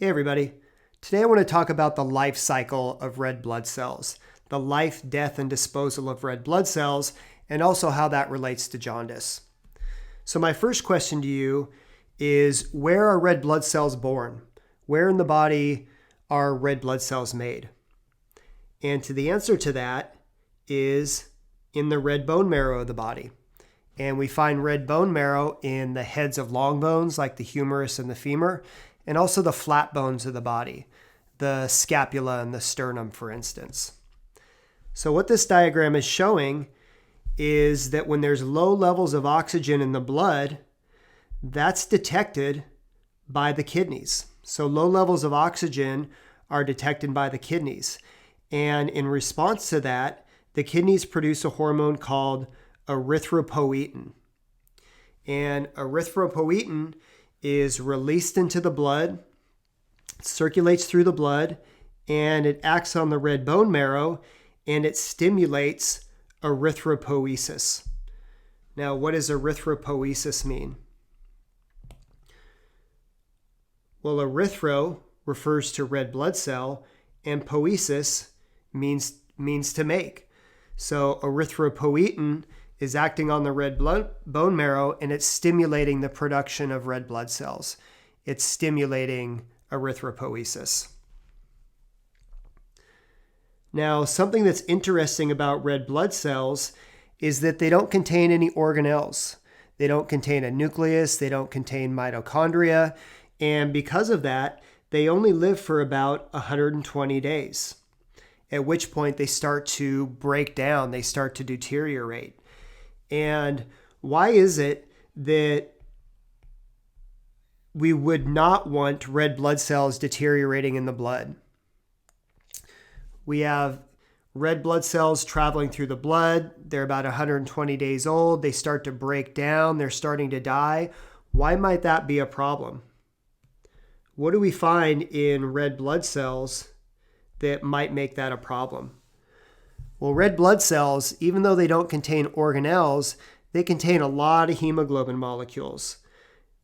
Hey everybody. Today I want to talk about the life cycle of red blood cells, the life, death, and disposal of red blood cells, and also how that relates to jaundice. So my first question to you is, where are red blood cells born? Where in the body are red blood cells made? And the answer to that is in the red bone marrow of the body. And we find red bone marrow in the heads of long bones like the humerus and the femur, and also the flat bones of the body, the scapula and the sternum, for instance. So what this diagram is showing is that when there's low levels of oxygen in the blood, that's detected by the kidneys. So low levels of oxygen are detected by the kidneys. And in response to that, the kidneys produce a hormone called erythropoietin. And erythropoietin is released into the blood, circulates through the blood, and it acts on the red bone marrow, and it stimulates erythropoiesis. Now, what does erythropoiesis mean? Well, erythro refers to red blood cell, and poiesis means to make. So erythropoietin is acting on the red bone marrow, and it's stimulating the production of red blood cells. It's stimulating erythropoiesis. Now, something that's interesting about red blood cells is that they don't contain any organelles. They don't contain a nucleus, they don't contain mitochondria, and because of that, they only live for about 120 days, at which point they start to break down, they start to deteriorate. And why is it that we would not want red blood cells deteriorating in the blood? We have red blood cells traveling through the blood. They're about 120 days old. They start to break down. They're starting to die. Why might that be a problem? What do we find in red blood cells that might make that a problem? Well, red blood cells, even though they don't contain organelles, they contain a lot of hemoglobin molecules.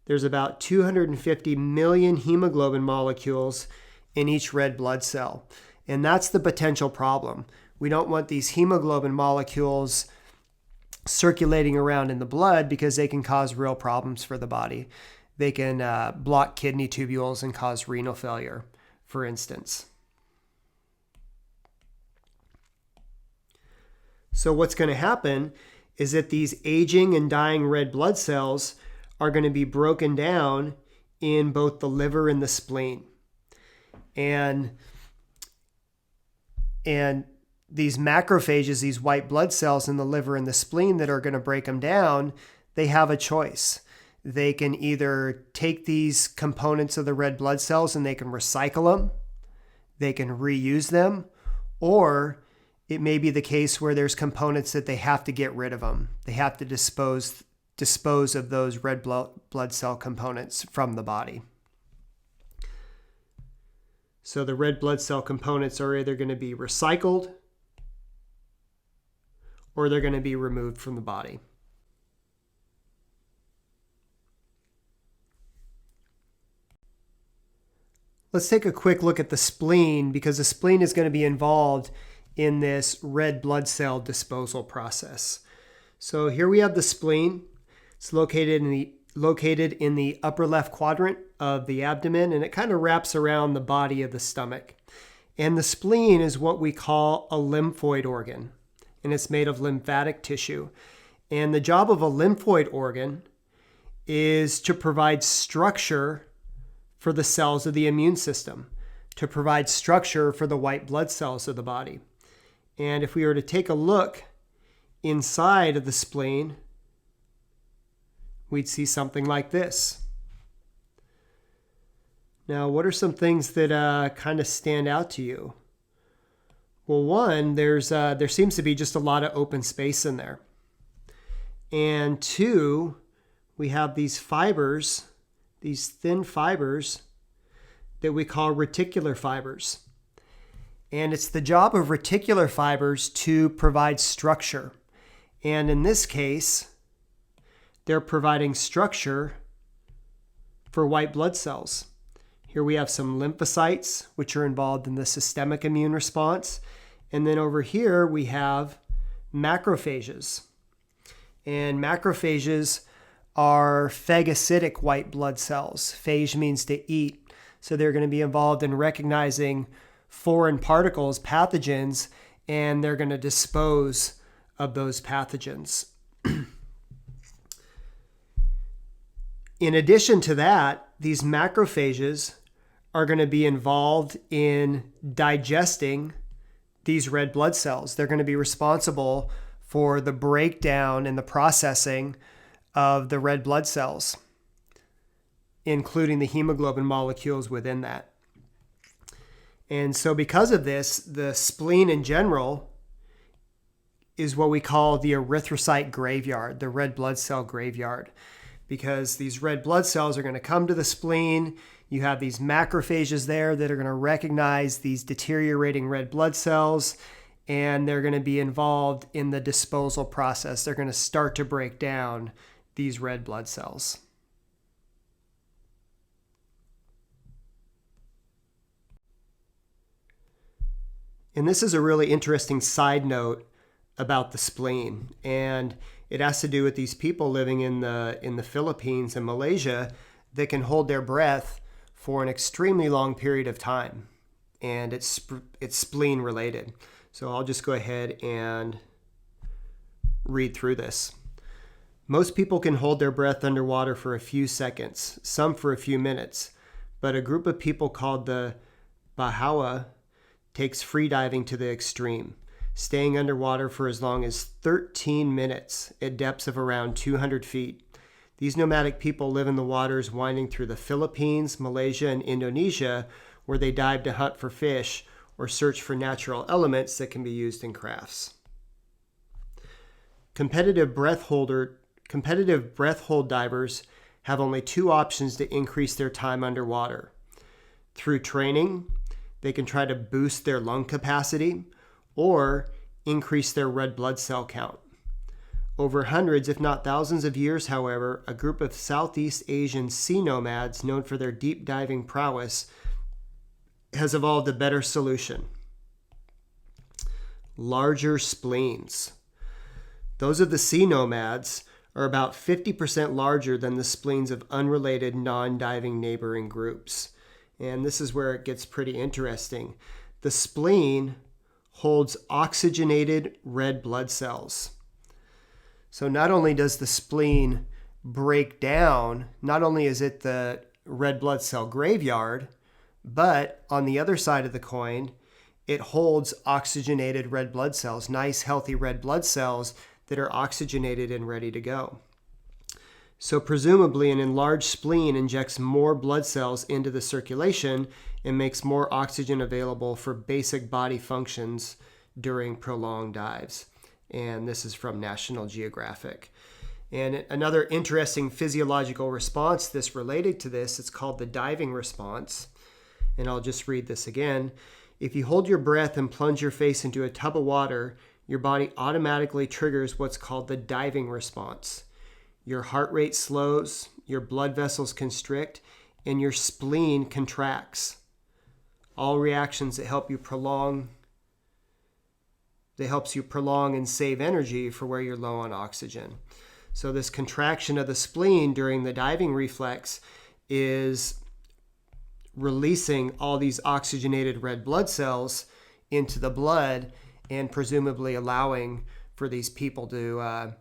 There's about 250 million hemoglobin molecules in each red blood cell. And that's the potential problem. We don't want these hemoglobin molecules circulating around in the blood because they can cause real problems for the body. They can block kidney tubules and cause renal failure, for instance. So what's going to happen is that these aging and dying red blood cells are going to be broken down in both the liver and the spleen. And these macrophages, these white blood cells in the liver and the spleen that are going to break them down, they have a choice. They can either take these components of the red blood cells and they can recycle them, they can reuse them, or it may be the case where there's components that they have to get rid of them. They have to dispose of those red blood cell components from the body. So the red blood cell components are either going to be recycled or they're going to be removed from the body. Let's take a quick look at the spleen, because the spleen is going to be involved in this red blood cell disposal process. So here we have the spleen. It's located in the upper left quadrant of the abdomen, and it kind of wraps around the body of the stomach. And the spleen is what we call a lymphoid organ, and it's made of lymphatic tissue. And the job of a lymphoid organ is to provide structure for the cells of the immune system, to provide structure for the white blood cells of the body. And if we were to take a look inside of the spleen, we'd see something like this. Now, what are some things that kind of stand out to you? Well, one, there seems to be just a lot of open space in there. And two, we have these fibers, these thin fibers that we call reticular fibers. And it's the job of reticular fibers to provide structure. And in this case, they're providing structure for white blood cells. Here we have some lymphocytes, which are involved in the systemic immune response. And then over here we have macrophages. And macrophages are phagocytic white blood cells. Phage means to eat. So they're going to be involved in recognizing foreign particles, pathogens, and they're going to dispose of those pathogens. In addition to that, these macrophages are going to be involved in digesting these red blood cells. They're going to be responsible for the breakdown and the processing of the red blood cells, including the hemoglobin molecules within that. And so because of this, the spleen in general is what we call the erythrocyte graveyard, the red blood cell graveyard, because these red blood cells are going to come to the spleen. You have these macrophages there that are going to recognize these deteriorating red blood cells, and they're going to be involved in the disposal process. They're going to start to break down these red blood cells. And this is a really interesting side note about the spleen, and it has to do with these people living in the Philippines and Malaysia that can hold their breath for an extremely long period of time, and it's spleen related. So I'll just go ahead and read through this. Most people can hold their breath underwater for a few seconds, some for a few minutes, but a group of people called the Bahawa takes free diving to the extreme, staying underwater for as long as 13 minutes at depths of around 200 feet. These nomadic people live in the waters winding through the Philippines, Malaysia, and Indonesia, where they dive to hunt for fish or search for natural elements that can be used in crafts. Competitive breath hold divers have only two options to increase their time underwater. Through training, they can try to boost their lung capacity or increase their red blood cell count. Over hundreds, if not thousands of years, however, a group of Southeast Asian sea nomads known for their deep diving prowess has evolved a better solution. Larger spleens. Those of the sea nomads are about 50% larger than the spleens of unrelated non-diving neighboring groups. And this is where it gets pretty interesting. The spleen holds oxygenated red blood cells. So not only does the spleen break down, not only is it the red blood cell graveyard, but on the other side of the coin, it holds oxygenated red blood cells, nice healthy red blood cells that are oxygenated and ready to go. So presumably an enlarged spleen injects more blood cells into the circulation and makes more oxygen available for basic body functions during prolonged dives. And this is from National Geographic. And another interesting physiological response that's related to this, it's called the diving response. And I'll just read this again. If you hold your breath and plunge your face into a tub of water, your body automatically triggers what's called the diving response. Your heart rate slows, your blood vessels constrict, and your spleen contracts. All reactions that helps you prolong and save energy for where you're low on oxygen. So this contraction of the spleen during the diving reflex is releasing all these oxygenated red blood cells into the blood and presumably allowing for these people to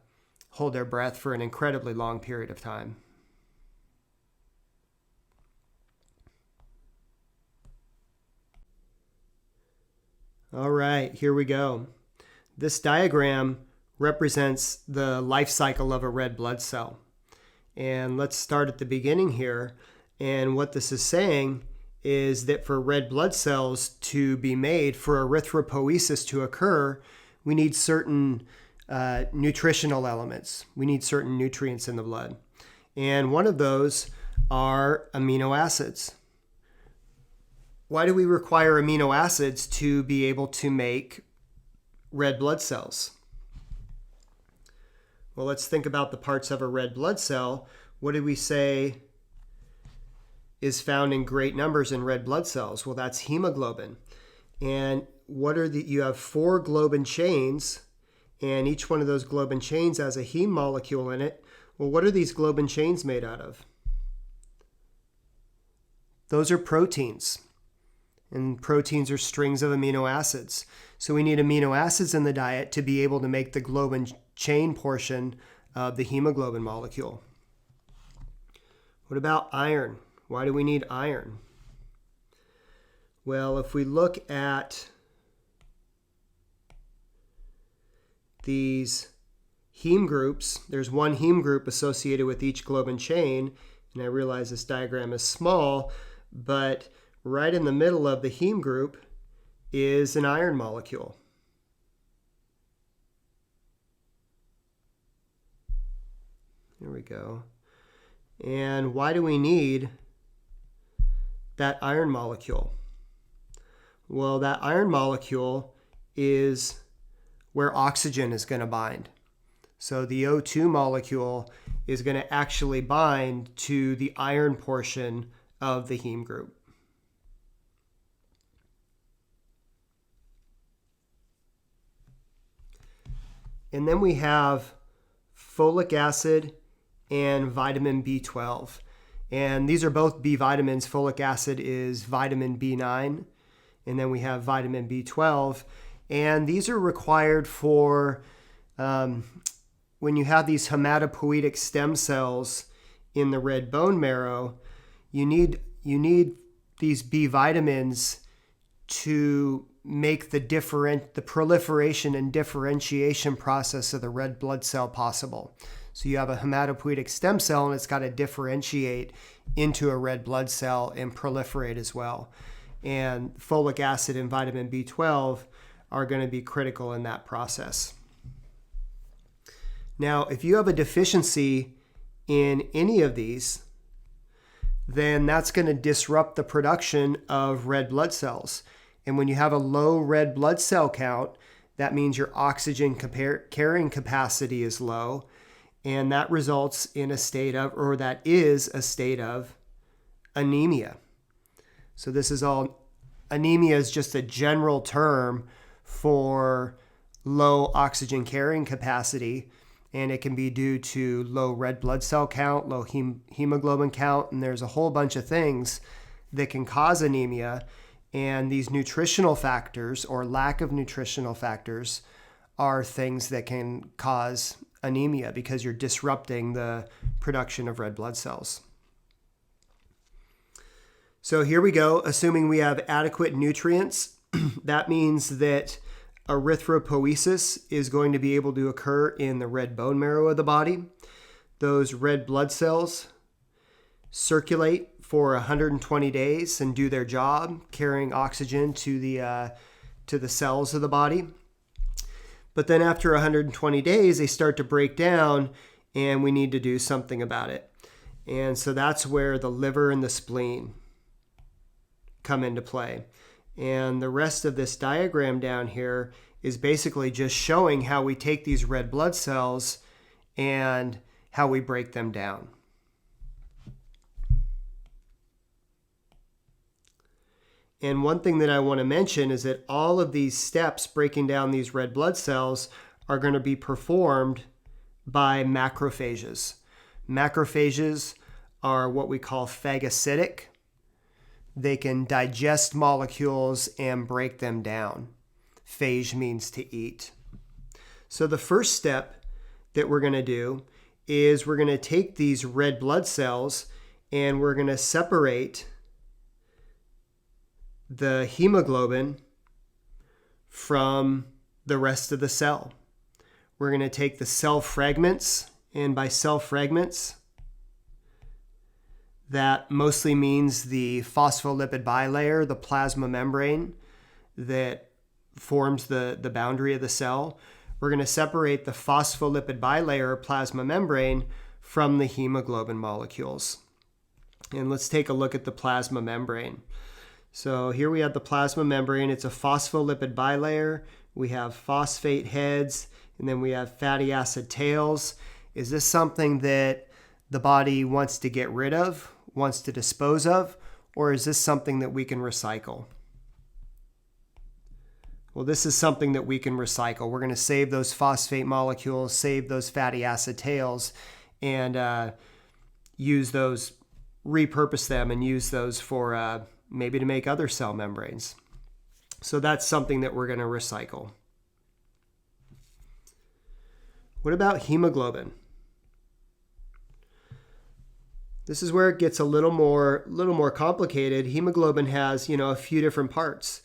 hold their breath for an incredibly long period of time. All right, here we go. This diagram represents the life cycle of a red blood cell. And let's start at the beginning here. And what this is saying is that for red blood cells to be made, for erythropoiesis to occur, we need certain nutritional elements. We need certain nutrients in the blood. And one of those are amino acids. Why do we require amino acids to be able to make red blood cells? Well, let's think about the parts of a red blood cell. What did we say is found in great numbers in red blood cells? Well, that's hemoglobin. And you have 4 globin chains, and each one of those globin chains has a heme molecule in it. Well, what are these globin chains made out of? Those are proteins. And proteins are strings of amino acids. So we need amino acids in the diet to be able to make the globin chain portion of the hemoglobin molecule. What about iron? Why do we need iron? Well, if we look at these heme groups, there's one heme group associated with each globin chain, and I realize this diagram is small, but right in the middle of the heme group is an iron molecule. There we go. And why do we need that iron molecule? Well, that iron molecule is where oxygen is going to bind. So the O2 molecule is going to actually bind to the iron portion of the heme group. And then we have folic acid and vitamin B12. And these are both B vitamins. Folic acid is vitamin B9. And then we have vitamin B12. And these are required for when you have these hematopoietic stem cells in the red bone marrow, you need these B vitamins to make the proliferation and differentiation process of the red blood cell possible. So you have a hematopoietic stem cell, and it's got to differentiate into a red blood cell and proliferate as well. And folic acid and vitamin B12 are going to be critical in that process. Now, if you have a deficiency in any of these, then that's going to disrupt the production of red blood cells. And when you have a low red blood cell count, that means your oxygen carrying capacity is low, and that results in a state of anemia. So anemia is just a general term for low oxygen carrying capacity, and it can be due to low red blood cell count, low hemoglobin count, and there's a whole bunch of things that can cause anemia. And these nutritional factors or lack of nutritional factors are things that can cause anemia because you're disrupting the production of red blood cells. So here we go. Assuming we have adequate nutrients, that means that erythropoiesis is going to be able to occur in the red bone marrow of the body. Those red blood cells circulate for 120 days and do their job, carrying oxygen to the cells of the body. But then after 120 days, they start to break down, and we need to do something about it. And so that's where the liver and the spleen come into play. And the rest of this diagram down here is basically just showing how we take these red blood cells and how we break them down. And one thing that I want to mention is that all of these steps breaking down these red blood cells are going to be performed by macrophages. Macrophages are what we call phagocytic. They can digest molecules and break them down. Phage means to eat. So the first step that we're going to do is we're going to take these red blood cells and we're going to separate the hemoglobin from the rest of the cell. We're going to take the cell fragments, and by cell fragments, that mostly means the phospholipid bilayer, the plasma membrane that forms the boundary of the cell. We're going to separate the phospholipid bilayer or plasma membrane from the hemoglobin molecules. And let's take a look at the plasma membrane. So here we have the plasma membrane. It's a phospholipid bilayer. We have phosphate heads, and then we have fatty acid tails. Is this something that the body wants to get rid of? wants to dispose of, or is this something that we can recycle? Well, this is something that we can recycle. We're going to save those phosphate molecules, save those fatty acid tails, and use those, repurpose them and use those for maybe to make other cell membranes. So that's something that we're going to recycle. What about hemoglobin? This is where it gets a little more complicated. Hemoglobin has, a few different parts.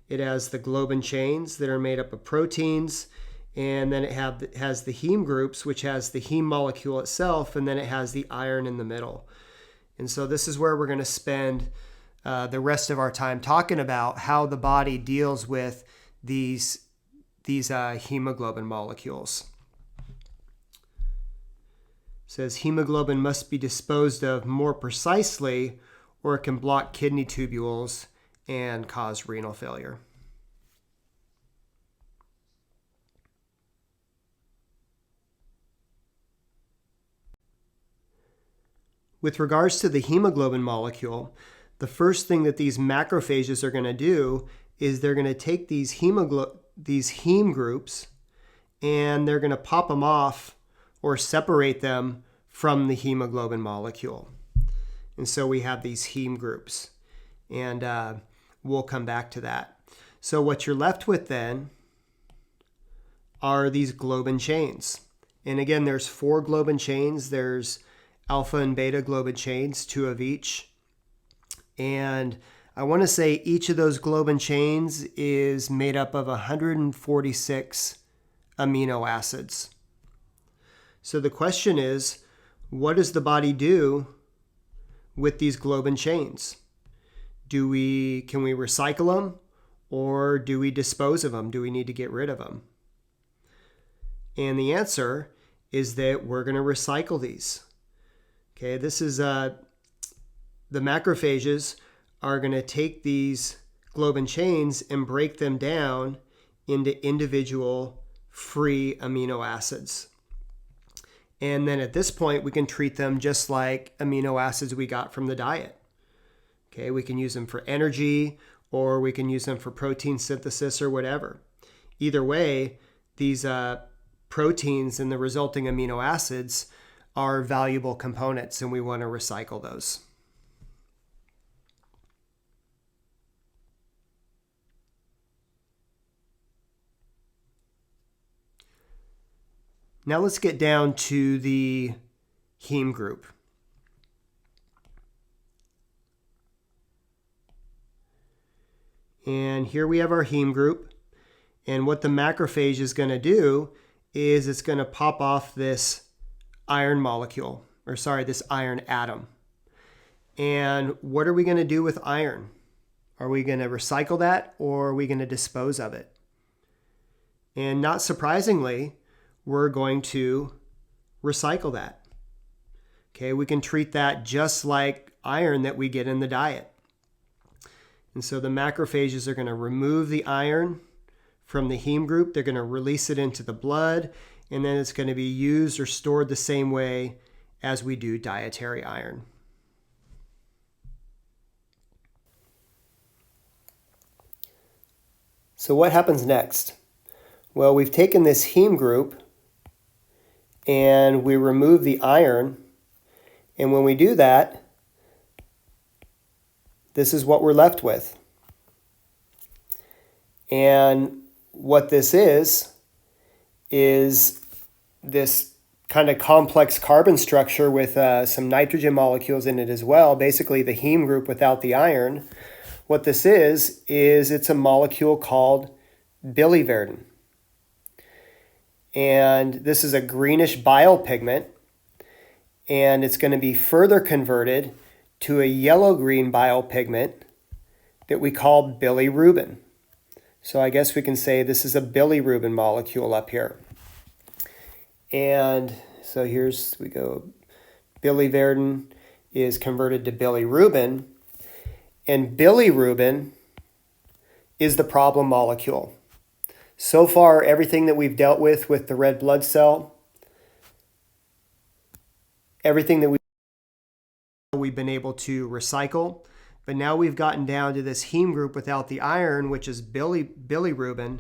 It has the globin chains that are made up of proteins, and then it has the heme groups, which has the heme molecule itself, and then it has the iron in the middle. And so this is where we're going to spend the rest of our time talking about how the body deals with these hemoglobin molecules. It says hemoglobin must be disposed of more precisely, or it can block kidney tubules and cause renal failure. With regards to the hemoglobin molecule, the first thing that these macrophages are going to do is they're going to take these heme groups and they're going to pop them off or separate them from the hemoglobin molecule. And so we have these heme groups, and we'll come back to that. So what you're left with then are these globin chains. And again, there's 4 globin chains. There's alpha and beta globin chains, 2 of each. And I want to say each of those globin chains is made up of 146 amino acids. So the question is, what does the body do with these globin chains? Can we recycle them, or do we dispose of them? Do we need to get rid of them? And the answer is that we're going to recycle these. Okay, this is the macrophages are going to take these globin chains and break them down into individual free amino acids. And then at this point, we can treat them just like amino acids we got from the diet. Okay, we can use them for energy, or we can use them for protein synthesis or whatever. Either way, these proteins and the resulting amino acids are valuable components, and we want to recycle those. Now let's get down to the heme group. And here we have our heme group. And what the macrophage is going to do is it's going to pop off this iron molecule, this iron atom. And what are we going to do with iron? Are we going to recycle that, or are we going to dispose of it? And not surprisingly, we're going to recycle that. Okay, we can treat that just like iron that we get in the diet. And so the macrophages are going to remove the iron from the heme group. They're going to release it into the blood, and then it's going to be used or stored the same way as we do dietary iron. So what happens next? Well, we've taken this heme group and we remove the iron. And when we do that, this is what we're left with. And what this is this kind of complex carbon structure with some nitrogen molecules in it as well. Basically, the heme group without the iron. What this is it's a molecule called biliverdin. And this is a greenish bile pigment, and it's going to be further converted to a yellow-green bile pigment that we call bilirubin. So I guess we can say this is a bilirubin molecule up here. And so here's we go. Biliverdin is converted to bilirubin, and bilirubin is the problem molecule. So far, everything that we've dealt with the red blood cell, everything that we we've been able to recycle. But now we've gotten down to this heme group without the iron, which is bilirubin,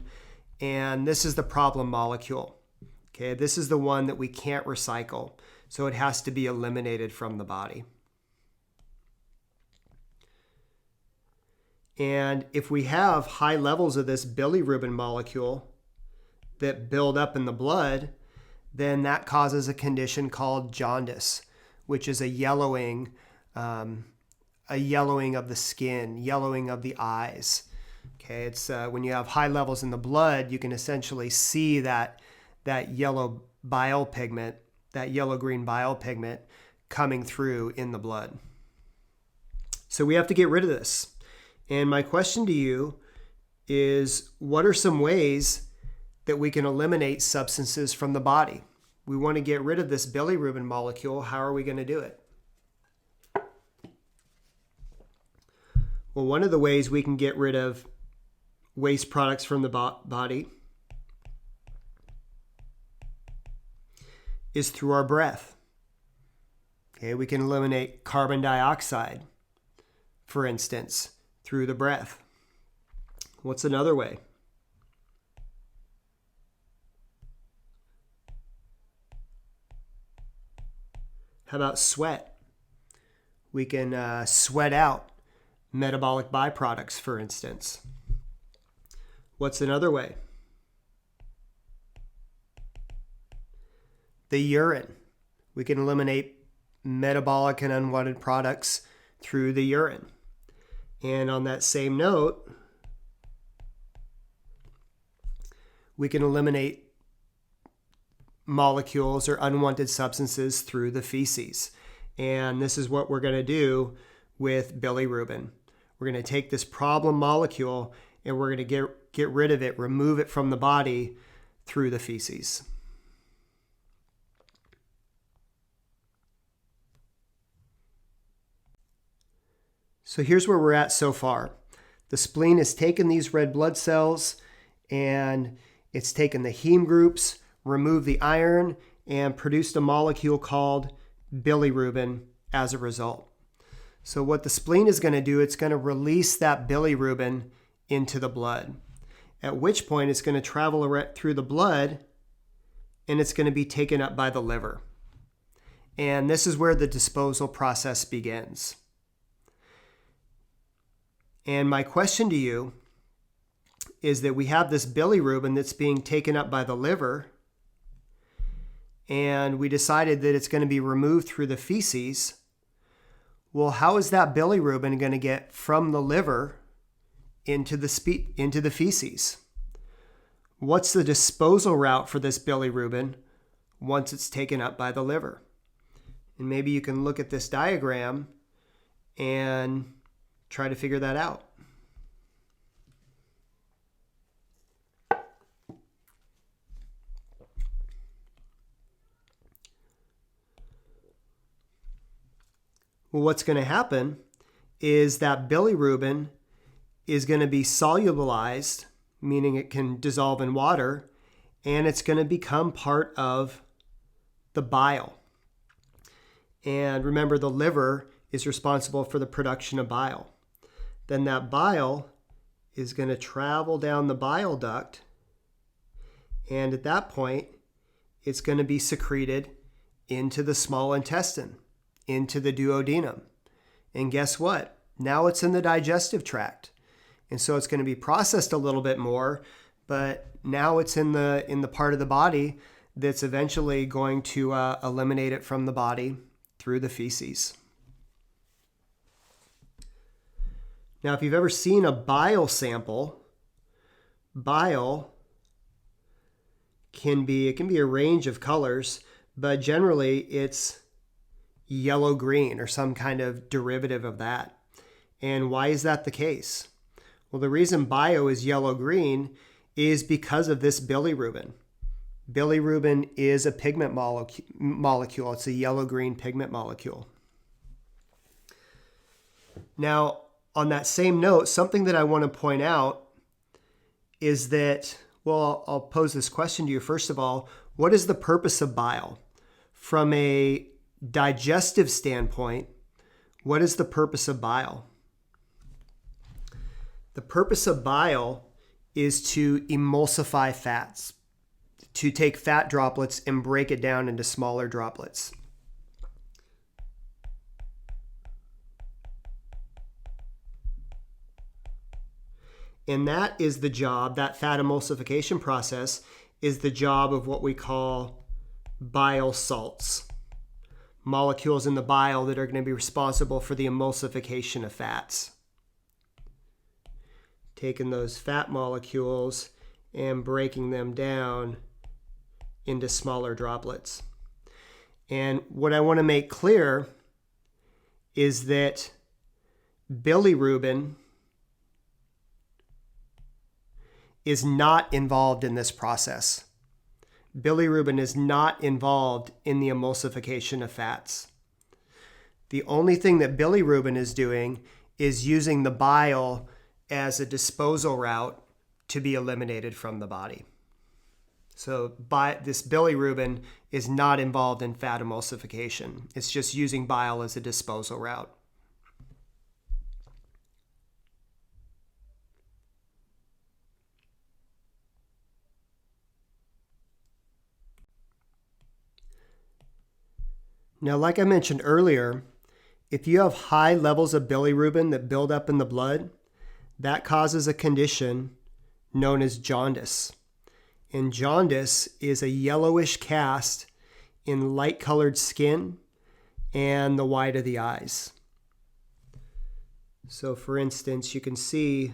and this is the problem molecule. Okay, this is the one that we can't recycle, so it has to be eliminated from the body. And if we have high levels of this bilirubin molecule that build up in the blood, then that causes a condition called jaundice, which is a yellowing of the skin, yellowing of the eyes. Okay, it's when you have high levels in the blood, you can essentially see that yellow bile pigment, that yellow-green bile pigment coming through in the blood. So we have to get rid of this. And my question to you is, what are some ways that we can eliminate substances from the body? We want to get rid of this bilirubin molecule. How are we going to do it? Well, one of the ways we can get rid of waste products from the body is through our breath. Okay, we can eliminate carbon dioxide, for instance, through the breath. What's another way? How about sweat? We can sweat out metabolic byproducts, for instance. What's another way? The urine. We can eliminate metabolic and unwanted products through the urine. And on that same note, we can eliminate molecules or unwanted substances through the feces. And this is what we're going to do with bilirubin. We're going to take this problem molecule and we're going to get rid of it, remove it from the body through the feces. So here's where we're at so far. The spleen has taken these red blood cells and it's taken the heme groups, removed the iron, and produced a molecule called bilirubin as a result. So what the spleen is going to do, it's going to release that bilirubin into the blood, at which point it's going to travel through the blood and it's going to be taken up by the liver. And this is where the disposal process begins. And my question to you is that we have this bilirubin that's being taken up by the liver, and we decided that it's going to be removed through the feces. Well, how is that bilirubin going to get from the liver into the feces? What's the disposal route for this bilirubin once it's taken up by the liver? And maybe you can look at this diagram and try to figure that out. Well, what's going to happen is that bilirubin is going to be solubilized, meaning it can dissolve in water, and it's going to become part of the bile. And remember, the liver is responsible for the production of bile. Then that bile is going to travel down the bile duct, and at that point, it's going to be secreted into the small intestine, into the duodenum. And guess what? Now it's in the digestive tract. And so it's going to be processed a little bit more, but now it's in the part of the body that's eventually going to eliminate it from the body through the feces. Now, if you've ever seen a bile sample, bile can be a range of colors, but generally it's yellow-green or some kind of derivative of that. And why is that the case? Well, the reason bile is yellow-green is because of this bilirubin. Bilirubin is a pigment molecule. It's a yellow-green pigment molecule. Now, on that same note, something that I want to point out is that, well, I'll pose this question to you. First of all, what is the purpose of bile? From a digestive standpoint, What is the purpose of bile? The purpose of bile is to emulsify fats, to take fat droplets and break it down into smaller droplets. And that is the job, that fat emulsification process is the job of what we call bile salts. Molecules in the bile that are going to be responsible for the emulsification of fats. Taking those fat molecules and breaking them down into smaller droplets. And what I want to make clear is that bilirubin is not involved in this process. Bilirubin is not involved in the emulsification of fats. The only thing that bilirubin is doing is using the bile as a disposal route to be eliminated from the body. So this bilirubin is not involved in fat emulsification. It's just using bile as a disposal route. Now, like I mentioned earlier, if you have high levels of bilirubin that build up in the blood, that causes a condition known as jaundice. And jaundice is a yellowish cast in light-colored skin and the white of the eyes. So, for instance, you can see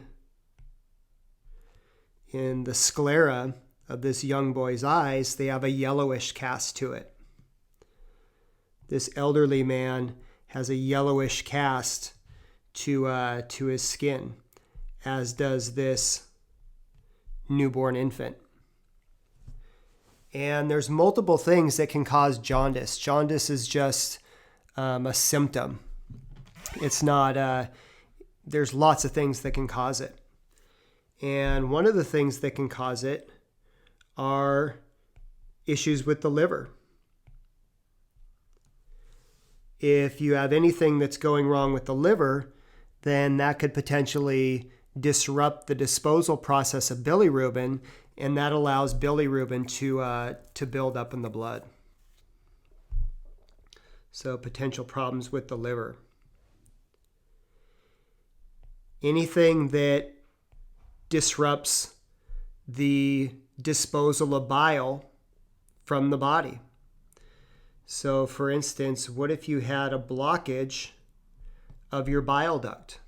in the sclera of this young boy's eyes, they have a yellowish cast to it. This elderly man has a yellowish cast to his skin, as does this newborn infant. And there's multiple things that can cause jaundice. Jaundice is just a symptom. It's not, there's lots of things that can cause it. And one of the things that can cause it are issues with the liver. If you have anything that's going wrong with the liver, then that could potentially disrupt the disposal process of bilirubin, and that allows bilirubin to build up in the blood. So potential problems with the liver. Anything that disrupts the disposal of bile from the body. So, for instance, what if you had a blockage of your bile duct?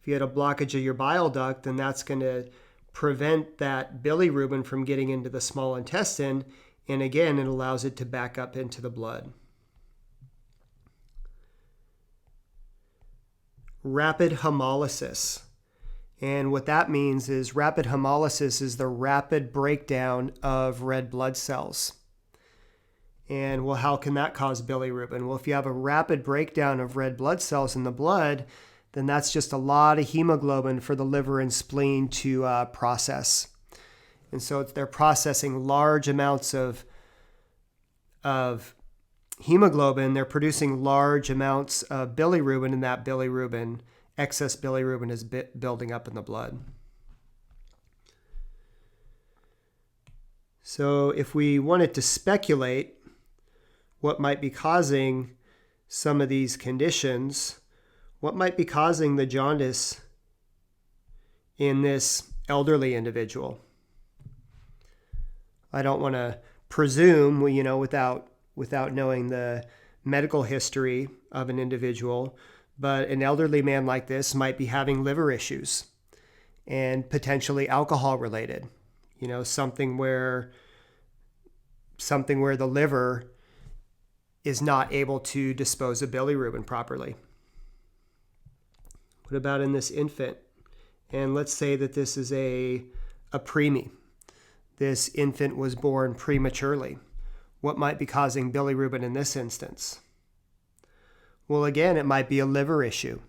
If you had a blockage of your bile duct, then that's going to prevent that bilirubin from getting into the small intestine, and again, it allows it to back up into the blood. Rapid hemolysis. And what that means is rapid hemolysis is the rapid breakdown of red blood cells. And well, how can that cause bilirubin? Well, if you have a rapid breakdown of red blood cells in the blood, then that's just a lot of hemoglobin for the liver and spleen to process. And so they're processing large amounts of hemoglobin. They're producing large amounts of bilirubin, and that bilirubin, excess bilirubin, is building up in the blood. So if we wanted to speculate what might be causing some of these conditions, what might be causing the jaundice in this elderly individual? I don't want to presume, without knowing the medical history of an individual, but an elderly man like this might be having liver issues and potentially alcohol related. Something where the liver is not able to dispose of bilirubin properly. What about in this infant? And let's say that this is a preemie. This infant was born prematurely. What might be causing bilirubin in this instance? Well, again, it might be a liver issue.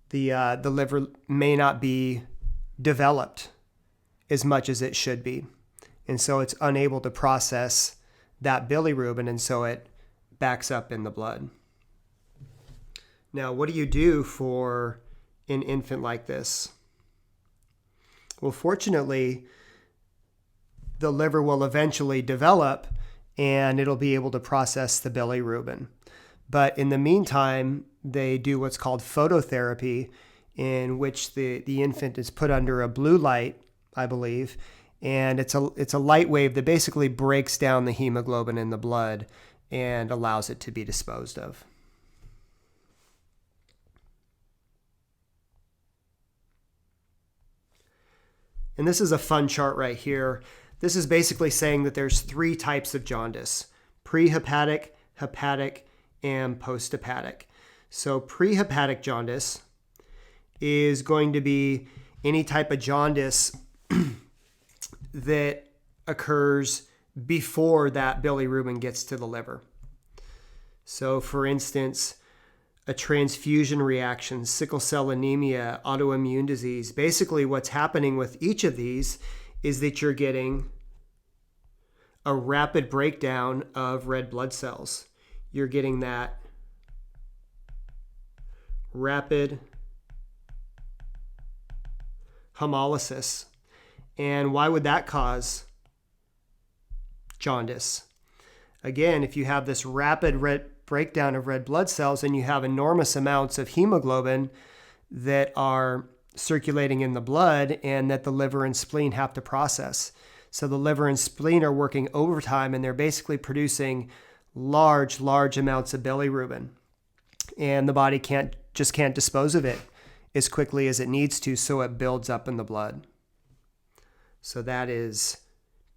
The liver may not be developed as much as it should be. And so it's unable to process that bilirubin, and so it backs up in the blood. Now, what do you do for an infant like this? Well, fortunately, the liver will eventually develop and it'll be able to process the bilirubin. But in the meantime, they do what's called phototherapy, in which the infant is put under a blue light, I believe, and it's a light wave that basically breaks down the hemoglobin in the blood and allows it to be disposed of. And this is a fun chart right here. This is basically saying that there's 3 types of jaundice: prehepatic, hepatic, and posthepatic. So prehepatic jaundice is going to be any type of jaundice that occurs before that bilirubin gets to the liver. So for instance, a transfusion reaction, sickle cell anemia, autoimmune disease. Basically what's happening with each of these is that you're getting a rapid breakdown of red blood cells. You're getting that rapid hemolysis. And why would that cause jaundice? Again, if you have this rapid breakdown of red blood cells and you have enormous amounts of hemoglobin that are circulating in the blood and that the liver and spleen have to process. So the liver and spleen are working overtime and they're basically producing large amounts of bilirubin. And the body can't dispose of it as quickly as it needs to, so it builds up in the blood. So that is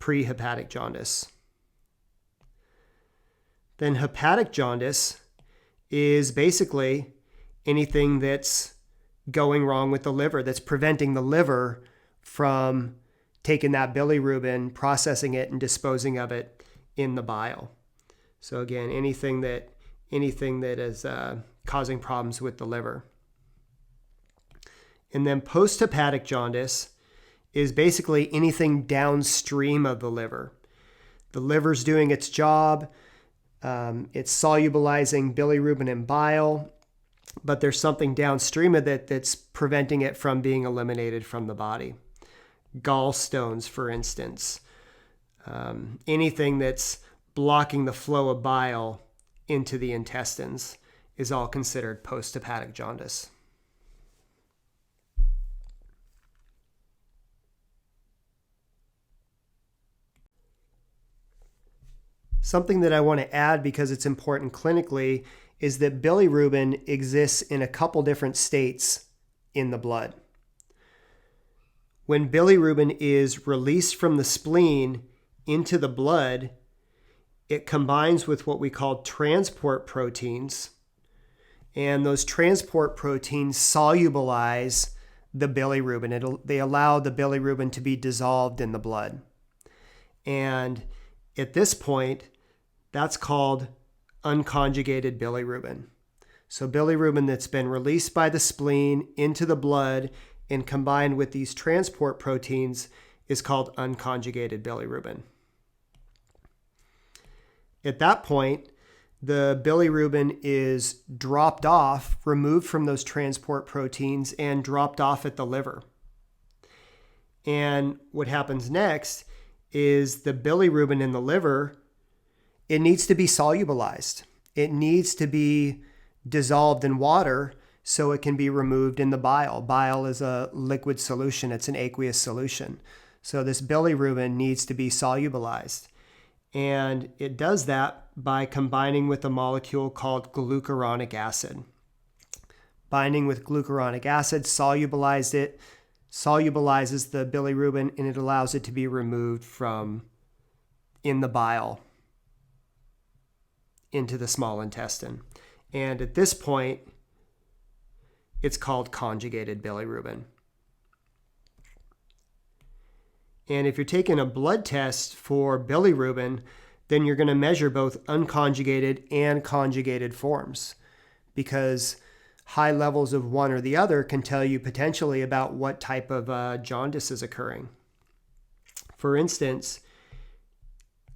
prehepatic jaundice. Then hepatic jaundice is basically anything that's going wrong with the liver, that's preventing the liver from taking that bilirubin, processing it, and disposing of it in the bile. So again, anything that is causing problems with the liver. And then posthepatic jaundice is basically anything downstream of the liver. The liver's doing its job. It's solubilizing bilirubin and bile, but there's something downstream of it that's preventing it from being eliminated from the body. Gallstones, for instance. Anything that's blocking the flow of bile into the intestines is all considered posthepatic jaundice. Something that I want to add because it's important clinically is that bilirubin exists in a couple different states in the blood. When bilirubin is released from the spleen into the blood, it combines with what we call transport proteins, and those transport proteins solubilize the bilirubin. They allow the bilirubin to be dissolved in the blood. And at this point, that's called unconjugated bilirubin. So bilirubin that's been released by the spleen into the blood and combined with these transport proteins is called unconjugated bilirubin. At that point, the bilirubin is dropped off, removed from those transport proteins, and dropped off at the liver. And what happens next is the bilirubin in the liver, it needs to be solubilized. It needs to be dissolved in water so it can be removed in the bile. Bile is a liquid solution. It's an aqueous solution. So this bilirubin needs to be solubilized. And it does that by combining with a molecule called glucuronic acid. Binding with glucuronic acid solubilizes the bilirubin, and it allows it to be removed from in the bile into the small intestine. And at this point, it's called conjugated bilirubin. And if you're taking a blood test for bilirubin, then you're going to measure both unconjugated and conjugated forms, because high levels of one or the other can tell you potentially about what type of jaundice is occurring. For instance,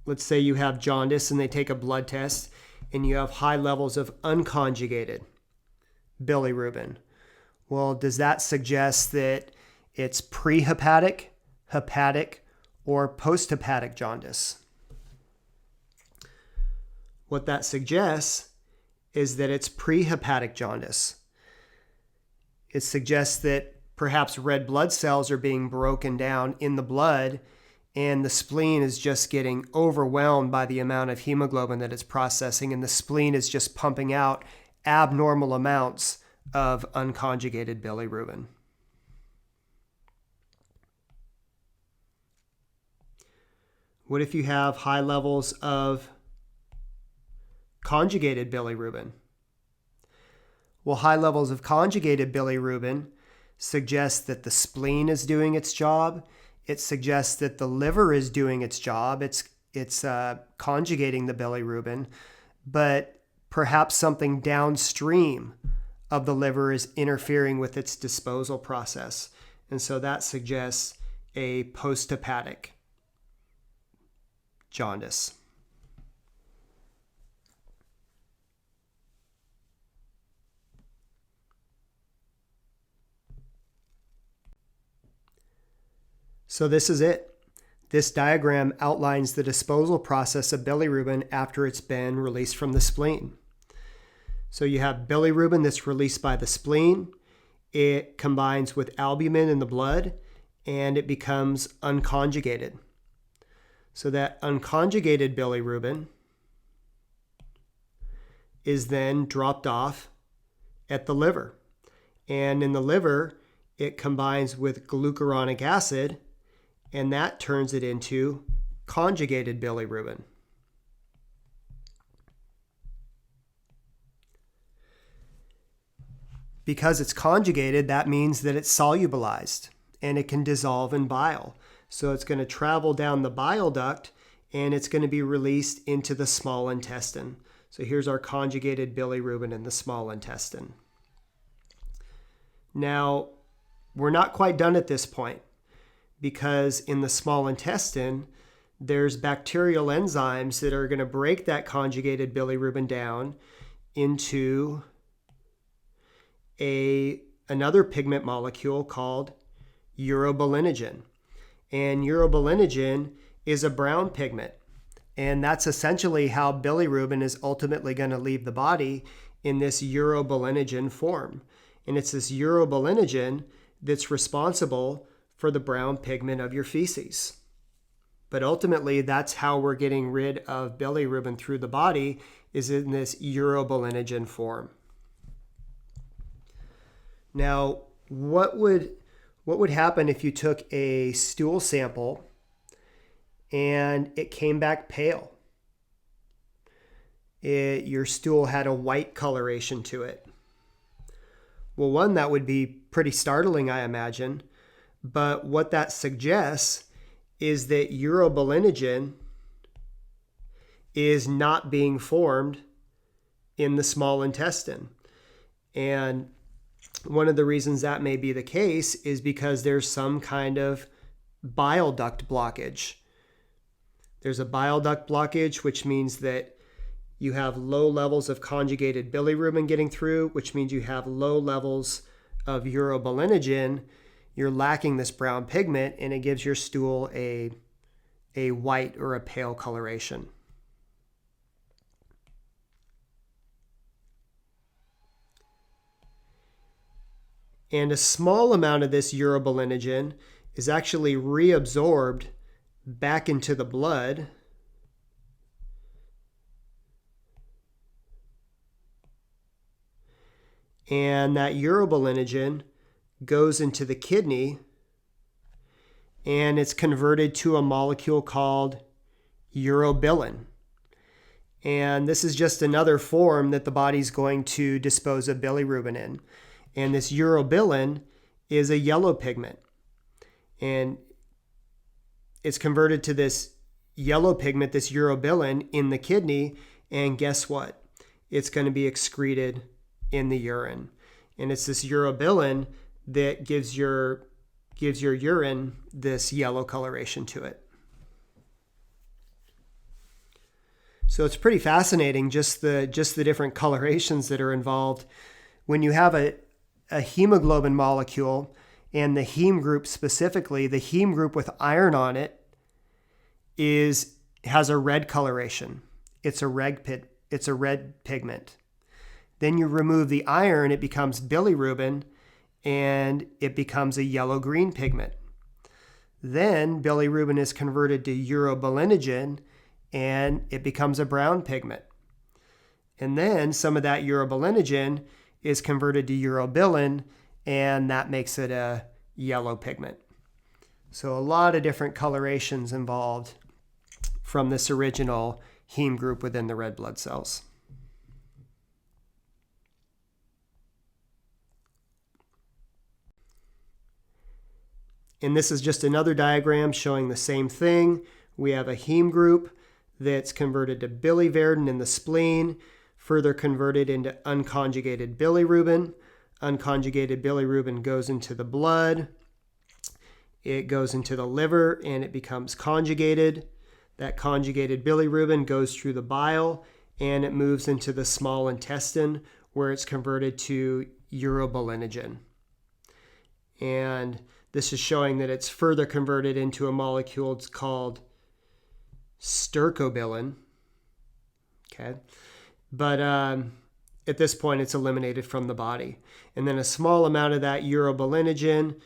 let's say you have jaundice and they take a blood test and you have high levels of unconjugated bilirubin. Well, does that suggest that it's prehepatic, hepatic, or posthepatic jaundice? What that suggests is that it's prehepatic jaundice. It suggests that perhaps red blood cells are being broken down in the blood, and the spleen is just getting overwhelmed by the amount of hemoglobin that it's processing, and the spleen is just pumping out abnormal amounts of unconjugated bilirubin. What if you have high levels of conjugated bilirubin? Well, high levels of conjugated bilirubin suggest that the spleen is doing its job. It suggests that the liver is doing its job. It's conjugating the bilirubin, but perhaps something downstream of the liver is interfering with its disposal process. And so that suggests a posthepatic jaundice. So this is it. This diagram outlines the disposal process of bilirubin after it's been released from the spleen. So you have bilirubin that's released by the spleen. It combines with albumin in the blood, and it becomes unconjugated. So that unconjugated bilirubin is then dropped off at the liver. And in the liver, it combines with glucuronic acid, and that turns it into conjugated bilirubin. Because it's conjugated, that means that it's solubilized and it can dissolve in bile. So it's going to travel down the bile duct and it's going to be released into the small intestine. So here's our conjugated bilirubin in the small intestine. Now, we're not quite done at this point, because in the small intestine, there's bacterial enzymes that are going to break that conjugated bilirubin down into another pigment molecule called urobilinogen. And urobilinogen is a brown pigment. And that's essentially how bilirubin is ultimately going to leave the body, in this urobilinogen form. And it's this urobilinogen that's responsible for the brown pigment of your feces. But ultimately, that's how we're getting rid of bilirubin through the body, is in this urobilinogen form. Now, what would happen if you took a stool sample and it came back pale? Your stool had a white coloration to it. Well, one, that would be pretty startling, I imagine. But what that suggests is that urobilinogen is not being formed in the small intestine. And one of the reasons that may be the case is because there's some kind of bile duct blockage. There's a bile duct blockage, which means that you have low levels of conjugated bilirubin getting through, which means you have low levels of urobilinogen. You're lacking this brown pigment, and it gives your stool a white or a pale coloration. And a small amount of this urobilinogen is actually reabsorbed back into the blood. And that urobilinogen goes into the kidney, and it's converted to a molecule called urobilin. And this is just another form that the body's going to dispose of bilirubin in. And this urobilin is a yellow pigment. And it's converted to this yellow pigment, this urobilin, in the kidney. And guess what? It's going to be excreted in the urine. And it's this urobilin that gives your urine this yellow coloration to it. So it's pretty fascinating, just the different colorations that are involved when you have a hemoglobin molecule, and the heme group specifically, the heme group with iron on it has a red coloration. It's a red pigment. Then you remove the iron, it becomes bilirubin, and it becomes a yellow-green pigment. Then bilirubin is converted to urobilinogen, and it becomes a brown pigment. And then some of that urobilinogen is converted to urobilin, and that makes it a yellow pigment. So a lot of different colorations involved from this original heme group within the red blood cells. And this is just another diagram showing the same thing. We have a heme group that's converted to biliverdin in the spleen, further converted into unconjugated bilirubin. Unconjugated bilirubin goes into the blood. It goes into the liver and it becomes conjugated. That conjugated bilirubin goes through the bile and it moves into the small intestine where it's converted to urobilinogen. And this is showing that it's further converted into a molecule called stercobilin. Okay. But at this point, it's eliminated from the body. And then a small amount of that urobilinogen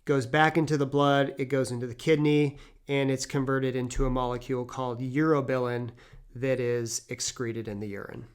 goes back into the blood, it goes into the kidney, and it's converted into a molecule called urobilin that is excreted in the urine.